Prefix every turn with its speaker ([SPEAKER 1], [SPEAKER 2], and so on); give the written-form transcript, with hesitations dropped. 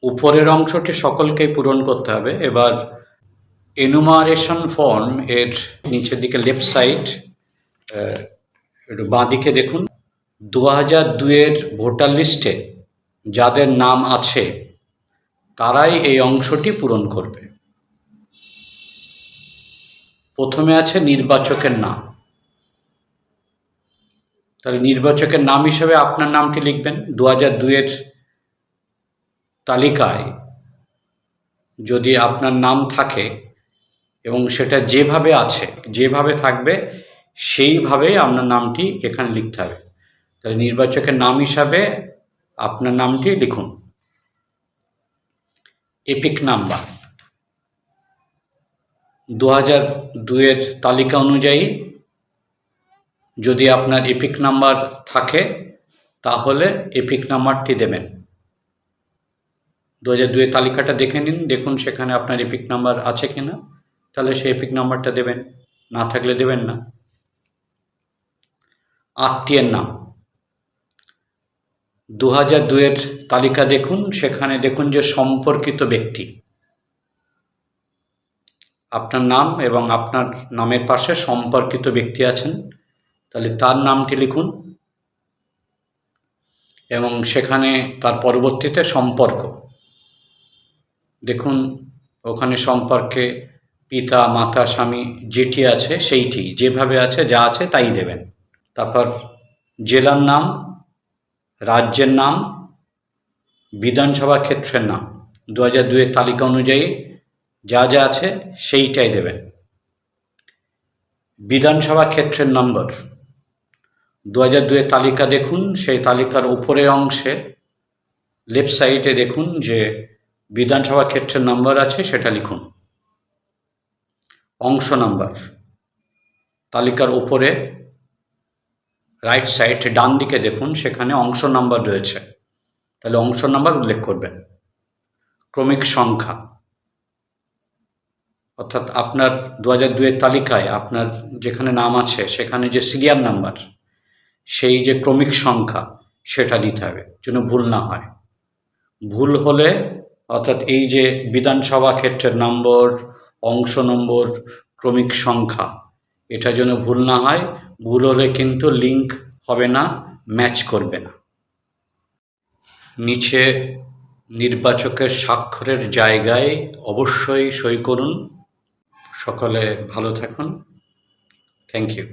[SPEAKER 1] উপরের অংশটি সকলকেই পূরণ করতে হবে। এবার এনুমারেশন ফর্ম এর নিচের দিকে লেফট সাইড একটু বাঁ দিকে দেখুন, 2002-এর ভোটার লিস্টে যাদের নাম আছে তারাই এই অংশটি পূরণ করবে। প্রথমে আছে নির্বাচকের নাম, তাহলে নির্বাচকের নাম হিসেবে আপনার নামটি লিখবেন। 2002-এর তালিকায় যদি আপনার নাম থাকে এবং সেটা যেভাবে আছে, যেভাবে থাকবে সেইভাবেই আপনার নামটি এখানে লিখতে হবে। তাহলে নির্বাচকের নাম হিসাবে আপনার নামটি লিখুন। এপিক নাম্বার 2002-এর তালিকা অনুযায়ী যদি আপনার এপিক নাম্বার থাকে তাহলে এপিক নাম্বারটি দেবেন। 2002-এর তালিকাটা দেখে নিন, দেখুন সেখানে আপনার এপিক নাম্বার আছে কিনা, তাহলে সেই এপিক নাম্বারটা দেবেন, না থাকলে দেবেন না। আত্মীয়ের নাম 2002-এর তালিকা দেখুন, সেখানে দেখুন যে সম্পর্কিত ব্যক্তি, আপনার নাম এবং আপনার নামের পাশে সম্পর্কিত ব্যক্তি আছেন, তাহলে তার নামটি লিখুন এবং সেখানে তার পরবর্তীতে সম্পর্ক দেখুন, ওখানে সম্পর্কে পিতা মাতা স্বামী যেটি আছে সেইটি, যেভাবে আছে যা আছে তাই দেবেন। তারপর জেলার নাম, রাজ্যের নাম, বিধানসভা ক্ষেত্রের নাম 2002-এর তালিকা অনুযায়ী যা যা আছে সেইটাই দেবেন। বিধানসভা ক্ষেত্রের নম্বর 2002-এর তালিকা দেখুন, সেই তালিকার উপরের অংশে লেফট সাইডে দেখুন যে বিধানসভা ক্ষেত্রের নম্বর আছে, সেটা লিখুন। অংশ নাম্বার তালিকার উপরে রাইট সাইড ডান দিকে দেখুন, সেখানে অংশ নাম্বার রয়েছে, তাহলে অংশ নাম্বার উল্লেখ করবেন। ক্রমিক সংখ্যা অর্থাৎ আপনার 2002-এর তালিকায় আপনার যেখানে নাম আছে সেখানে যে সিরিয়াল নাম্বার, সেই যে ক্রমিক সংখ্যা সেটা দিতে হবে যেন ভুল না হয়। ভুল হলে অর্থাৎ এই যে বিধানসভা ক্ষেত্রের নম্বর, অংশ নম্বর, ক্রমিক সংখ্যা, এটা যেন ভুল না হয়। ভুল হলে কিন্তু লিঙ্ক হবে না, ম্যাচ করবে না। নিচে নির্বাচকের স্বাক্ষরের জায়গায় অবশ্যই সই করুন। সকলে ভালো থাকুন। Thank you.